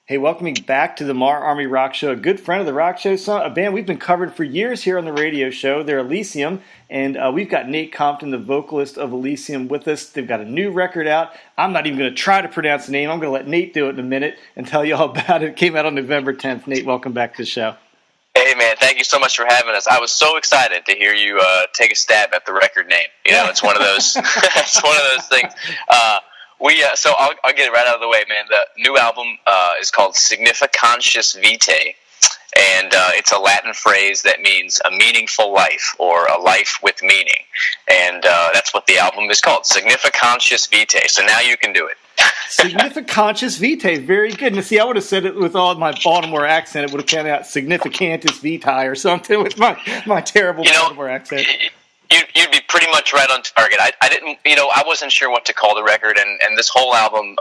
Hey, welcoming back to the MARR Army Rock Show, a good friend of the Rock Show, a band we've been covering for years here on the radio show. They're Elisium, and we've got Nate Compton, the vocalist of Elisium, with us. They've got a new record out. I'm not even going to try to pronounce the name. I'm going to let Nate do it in a minute and tell you all about it. It came out on November 10th. Nate, welcome back to the show. Hey, man, thank you so much for having us. I was so excited to hear you take a stab at the record name. You know, it's one of those, it's one of those things. So I'll get it right out of the way, man. The new album is called Significantius Vitae, and it's a Latin phrase that means a meaningful life or a life with meaning, and that's what the album is called, Significantius Vitae. So now you can do it. Significantius Vitae, very good. Now, see, I would have said it with all my Baltimore accent. It would have come out Significantius Vitae or something with my terrible Baltimore accent. You'd be pretty much right on target. I didn't, I wasn't sure what to call the record, and this whole album,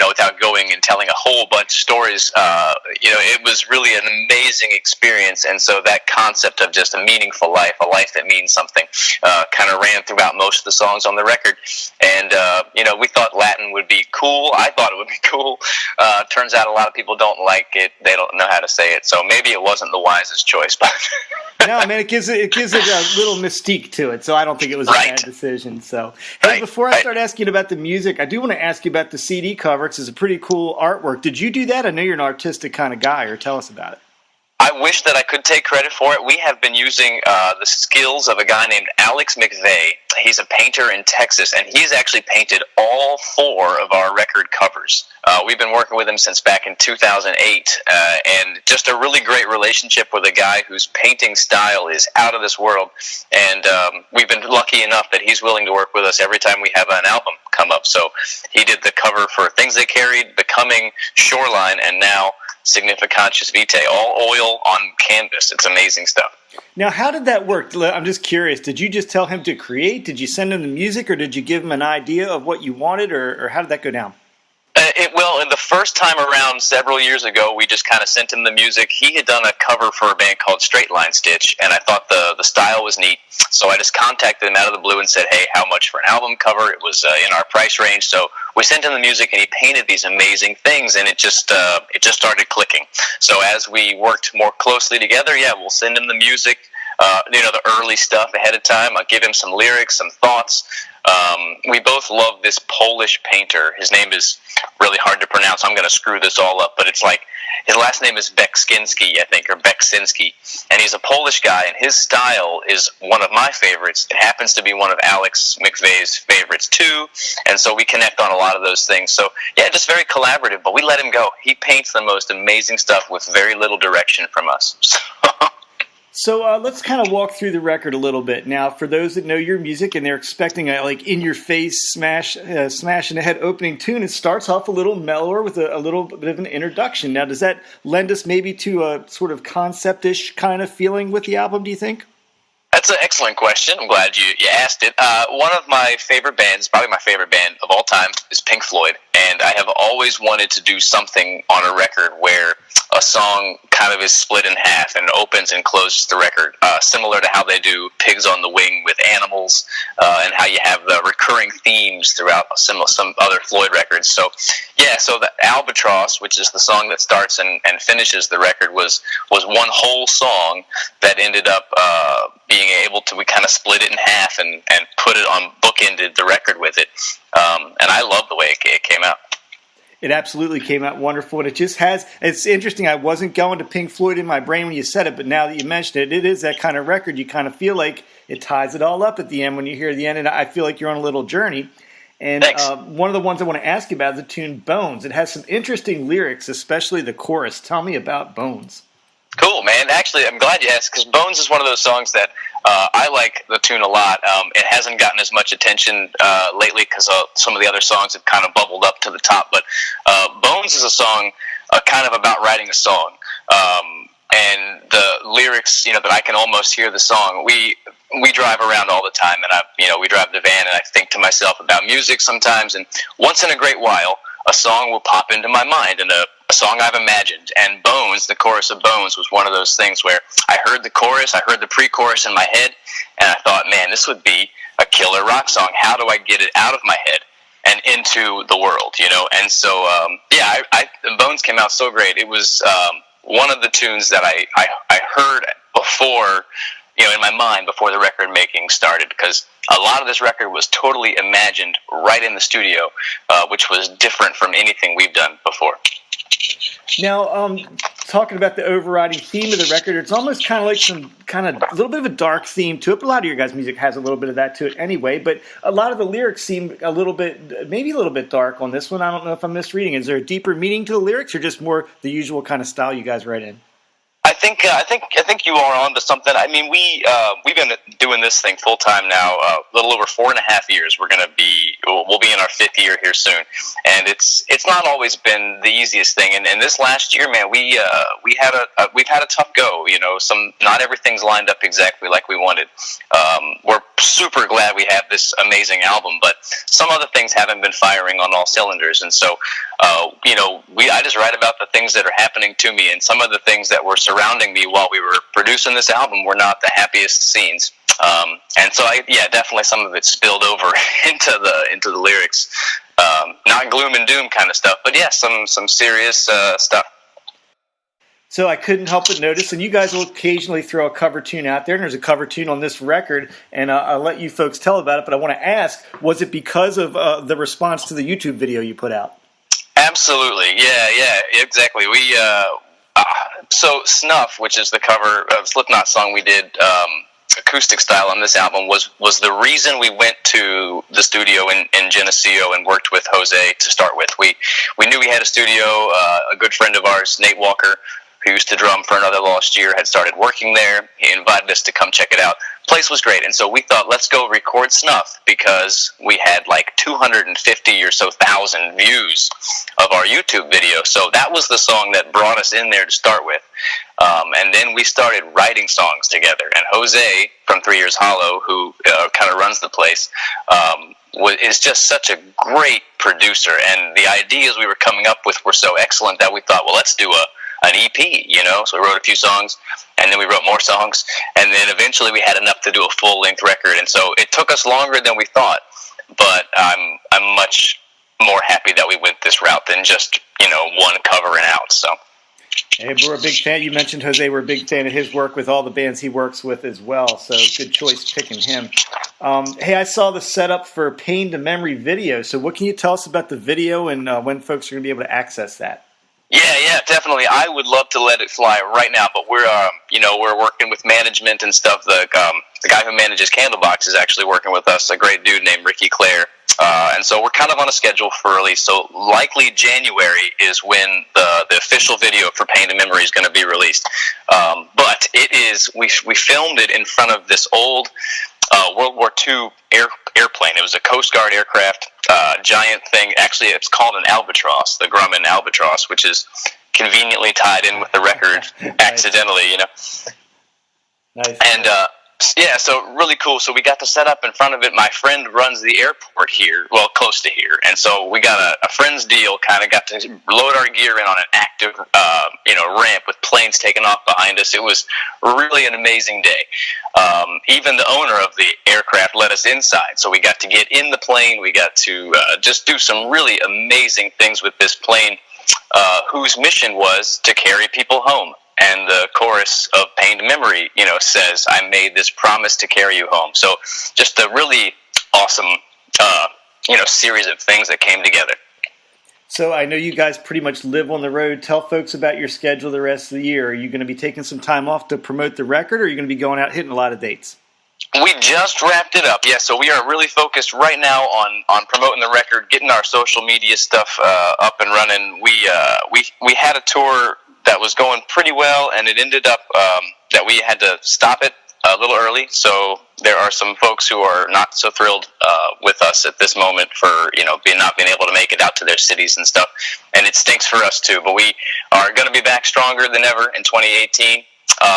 without going and telling a whole bunch of stories, it was really an amazing experience. And so that concept of just a meaningful life, a life that means something, kind of ran throughout most of the songs on the record. And, we thought Latin would be cool. I thought it would be cool. Turns out a lot of people don't like it. They don't know how to say it. So maybe it wasn't the wisest choice, but... No, man, it gives it a little mystique to it, so I don't think it was a bad decision. So, hey, before I start asking about the music, I do want to ask you about the CD cover. It's a pretty cool artwork. Did you do that? I know you're an artistic kind of guy, or tell us about it. I wish that I could take credit for it. We have been using the skills of a guy named Alex McVeigh. He's a painter in Texas, and he's actually painted all 4 of our record covers. We've been working with him since back in 2008, and just a really great relationship with a guy whose painting style is out of this world. And we've been lucky enough that he's willing to work with us every time we have an album come up. So he did the cover for Things They Carried, Becoming, Shoreline, and now Significantius Vitae, all oil on canvas. It's amazing stuff. Now, how did that work? I'm just curious. Did you just tell him to create? Did you send him the music, or did you give him an idea of what you wanted, or how did that go down? Well, the first time around several years ago, we just kind of sent him the music. He had done a cover for a band called Straight Line Stitch, and I thought the style was neat. So I just contacted him out of the blue and said, hey, how much for an album cover? It was in our price range. So we sent him the music, and he painted these amazing things, and it just started clicking. So as we worked more closely together, we'll send him the music, the early stuff ahead of time. I'll give him some lyrics, some thoughts. We both love this Polish painter. His name is really hard to pronounce. I'm going to screw this all up, but it's like his last name is Beksinski, I think, or Beksinski, and he's a Polish guy, and his style is one of my favorites. It happens to be one of Alex McVeigh's favorites, too, and so we connect on a lot of those things. So, just very collaborative, but we let him go. He paints the most amazing stuff with very little direction from us. So let's kind of walk through the record a little bit. Now, for those that know your music and they're expecting a in-your-face smash in the head opening tune, it starts off a little mellower with a little bit of an introduction. Now, does that lend us maybe to a sort of concept-ish kind of feeling with the album, do you think? That's an excellent question. I'm glad you asked it. One of my favorite bands, probably my favorite band of all time, is Pink Floyd. And I have always wanted to do something on a record where a song kind of is split in half and opens and closes the record, similar to how they do Pigs on the Wing with Animals, and how you have the recurring themes throughout some other Floyd records. So the Albatross, which is the song that starts and finishes the record, was one whole song that ended up being able to, we kind of split it in half and put it on, bookended the record with it. And I love the way it came out. It absolutely came out wonderful, and it's interesting. I wasn't going to Pink Floyd in my brain when you said it, but now that you mentioned it, it is that kind of record. You kind of feel like it ties it all up at the end when you hear the end, and I feel like you're on a little journey. And one of the ones I want to ask you about is the tune Bones. It has some interesting lyrics, especially the chorus. Tell me about Bones. Cool, man. Actually, I'm glad you asked, because Bones is one of those songs that I like the tune a lot. It hasn't gotten as much attention lately because some of the other songs have kind of bubbled up to the top. But Bones is a song kind of about writing a song. And the lyrics, that I can almost hear the song. We drive around all the time, and we drive the van, and I think to myself about music sometimes. And once in a great while, a song will pop into my mind, and a song I've imagined. And Bones, the chorus of Bones, was one of those things where I heard the chorus, I heard the pre-chorus in my head, and I thought, man, this would be a killer rock song. How do I get it out of my head? and into the world, And so, Bones came out so great. It was one of the tunes that I heard before, in my mind before the record making started, because a lot of this record was totally imagined right in the studio, which was different from anything we've done before. Now, talking about the overriding theme of the record, it's almost kind of like a little bit of a dark theme to it. But a lot of your guys' music has a little bit of that to it anyway. But a lot of the lyrics seem maybe a little bit dark on this one. I don't know if I'm misreading. Is there a deeper meaning to the lyrics, or just more the usual kind of style you guys write in? I think you are on to something. I mean, we've been doing this thing full time now, a little over 4.5 years. We'll be in our 5th year here soon, and it's not always been the easiest thing. And this last year, man, we've had a tough go. Not everything's lined up exactly like we wanted. We're super glad we have this amazing album, but some other things haven't been firing on all cylinders, and so I just write about the things that are happening to me, and some of the things that were surrounding me while we were producing this album were not the happiest scenes. And so definitely some of it spilled over into the lyrics. Not gloom and doom kind of stuff, but some serious stuff. So I couldn't help but notice, and you guys will occasionally throw a cover tune out there, and there's a cover tune on this record, and I'll let you folks tell about it, but I want to ask, was it because of the response to the YouTube video you put out? Absolutely, yeah, exactly. So Snuff, which is the cover of Slipknot song we did acoustic style on this album, was the reason we went to the studio in Geneseo and worked with Jose to start with. We knew we had a studio. A good friend of ours, Nate Walker, who used to drum for Another Lost Year, had started working there. He invited us to come check it out. Place was great, and so we thought, let's go record Snuff, because we had like 250 or so thousand views of our YouTube video. So that was the song that brought us in there to start with. And then we started writing songs together. And Jose from 3 Years Hollow, who kind of runs the place, is just such a great producer. And the ideas we were coming up with were so excellent that we thought, well, let's do an EP, So we wrote a few songs, and then we wrote more songs, and then eventually we had enough to do a full-length record. And so it took us longer than we thought, but I'm much more happy that we went this route than just one cover and out. So. Hey, we're a big fan. You mentioned Jose. We're a big fan of his work with all the bands he works with as well. So good choice picking him. Hey, I saw the setup for Pain to Memory video. So what can you tell us about the video and when folks are going to be able to access that? Yeah, definitely. I would love to let it fly right now, but we're working with management and stuff. The guy who manages Candlebox is actually working with us, a great dude named Ricky Clare. And so we're kind of on a schedule for release. So likely January is when the official video for Pain to Memory is going to be released. But it is, we filmed it in front of this old World War II airplane. It was a Coast Guard aircraft, giant thing. Actually, it's called an Albatross, the Grumman Albatross, which is conveniently tied in with the record accidentally, Nice. And so really cool. So we got to set up in front of it. My friend runs the airport here, well, close to here, and so we got a friend's deal. Kind of got to load our gear in on an active, ramp with planes taking off behind us. It was really an amazing day. Even the owner of the aircraft let us inside, so we got to get in the plane. We got to just do some really amazing things with this plane, whose mission was to carry people home. And the chorus of Pain to Memory, says, "I made this promise to carry you home." So just a really awesome, series of things that came together. So I know you guys pretty much live on the road. Tell folks about your schedule the rest of the year. Are you going to be taking some time off to promote the record, or are you going to be going out hitting a lot of dates? We just wrapped it up. Yeah, so we are really focused right now on promoting the record, getting our social media stuff up and running. We had a tour that was going pretty well, and it ended up that we had to stop it a little early. So there are some folks who are not so thrilled with us at this moment for not being able to make it out to their cities and stuff, and it stinks for us too. But we are going to be back stronger than ever in 2018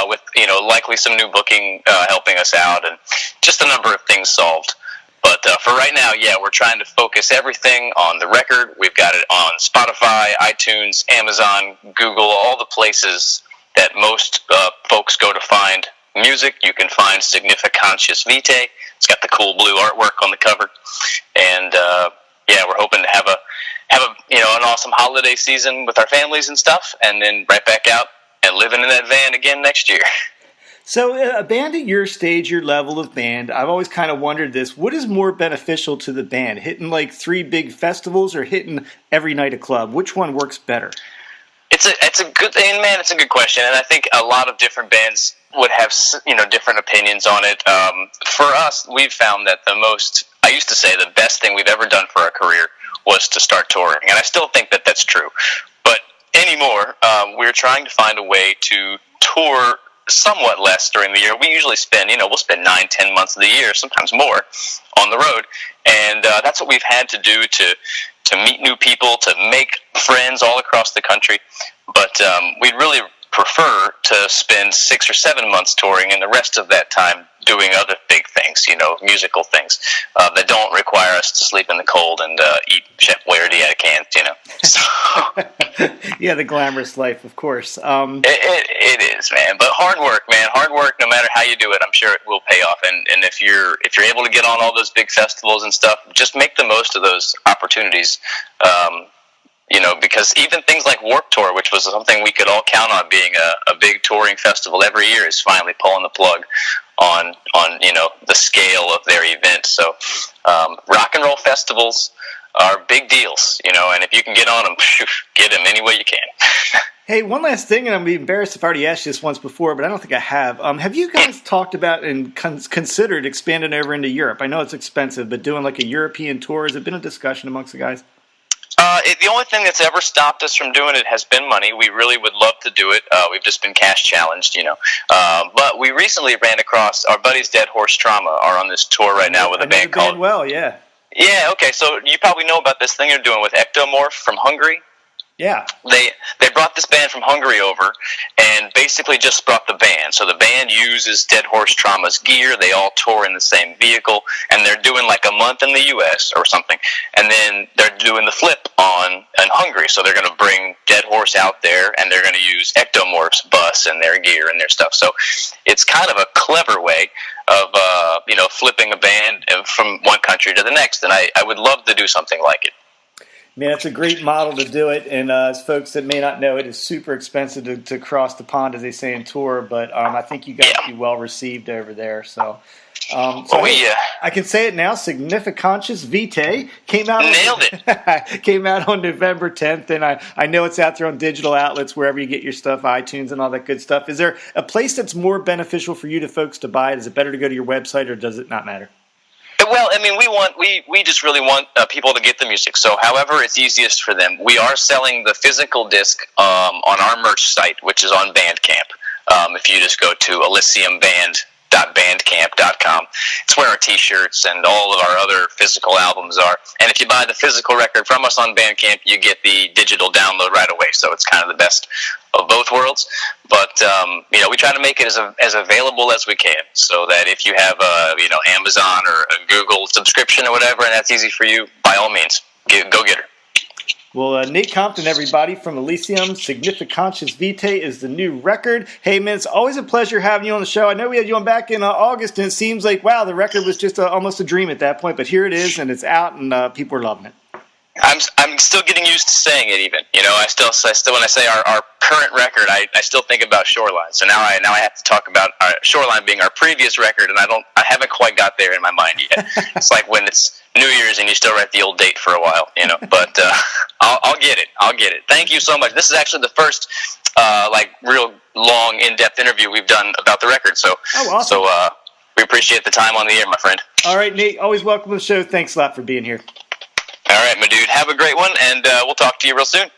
with likely some new booking helping us out, and just a number of things solved. But for right now, we're trying to focus everything on the record. We've got it on Spotify, iTunes, Amazon, Google, all the places that most folks go to find music. You can find Significantius Vitae. It's got the cool blue artwork on the cover. And yeah, we're hoping to have a an awesome holiday season with our families and stuff, and then right back out and living in that van again next year. So a band at your stage, your level of band, I've always kind of wondered this. What is more beneficial to the band? Hitting like 3 big festivals or hitting every night a club? Which one works better? It's a good man. It's a good question, and I think a lot of different bands would have different opinions on it. For us, we've found that I used to say the best thing we've ever done for our career was to start touring, and I still think that that's true. But anymore, we're trying to find a way to tour somewhat less during the year. We usually spend, we'll spend 9-10 months of the year, sometimes more, on the road, and that's what we've had to do to meet new people, to make friends all across the country. But we'd really prefer to spend 6 or 7 months touring, and the rest of that time doing other big things, musical things that don't require us to sleep in the cold and eat Chef Boyardee out of cans, So. Yeah, the glamorous life, of course. It is, man. But hard work, man. Hard work. No matter how you do it, I'm sure it will pay off. And if you're able to get on all those big festivals and stuff, just make the most of those opportunities. Because even things like Warped Tour, which was something we could all count on being a big touring festival every year, is finally pulling the plug on the scale of their event. So rock and roll festivals are big deals, and if you can get on them, get them any way you can. Hey, one last thing, and I'm embarrassed if I already asked you this once before, but I don't think I have. Have you guys talked about and considered expanding over into Europe? I know it's expensive, but doing like a European tour, has it been a discussion amongst the guys? The only thing that's ever stopped us from doing it has been money. We really would love to do it. We've just been cash challenged, But we recently ran across our buddies Dead Horse Trauma are on this tour right now with a band called... Well, yeah. Yeah, okay, so you probably know about this thing they're doing with Ectomorph from Hungary. Yeah. They brought this band from Hungary over and basically just brought the band. So the band uses Dead Horse Trauma's gear. They all tour in the same vehicle, and they're doing like a month in the U.S. or something. And then they're doing the flip in Hungary. So they're going to bring Dead Horse out there, and they're going to use Ectomorph's bus and their gear and their stuff. So it's kind of a clever way of flipping a band from one country to the next. And I would love to do something like it. Man, it's a great model to do it, and as folks that may not know, it is super expensive to cross the pond, as they say in tour, but I think you guys be well received over there. So, I can say it now, Significantius Vitae came out. Nailed it. Came out on November 10th, and I know it's out there on digital outlets, wherever you get your stuff, iTunes and all that good stuff. Is there a place that's more beneficial for you to folks to buy it? Is it better to go to your website, or does it not matter? Well, I mean, we just really want people to get the music. So, however it's easiest for them, we are selling the physical disc on our merch site, which is on Bandcamp. If you just go to elisiumband.bandcamp.com, it's where our T-shirts and all of our other physical albums are. And if you buy the physical record from us on Bandcamp, you get the digital download right away. So it's kind of the best of both worlds. But we try to make it as available as we can, so that if you have Amazon or a Google subscription or whatever, and that's easy for you, by all means, go get her. Well, Nate Compton, everybody, from Elisium, Significantius Vitae is the new record. Hey, man, it's always a pleasure having you on the show. I know we had you on back in August, and it seems like, wow, the record was just almost a dream at that point, but here it is, and it's out, and people are loving it. I'm still getting used to saying it. Even I still when I say our current record, I still think about Shoreline. So now I have to talk about Shoreline being our previous record, and I haven't quite got there in my mind yet. It's like when it's New Year's and you still write the old date for a while, But I'll get it. I'll get it. Thank you so much. This is actually the first real long, in-depth interview we've done about the record. So awesome. So we appreciate the time on the air, my friend. All right, Nate. Always welcome to the show. Thanks a lot for being here. All right, my dude. Have a great one, and we'll talk to you real soon.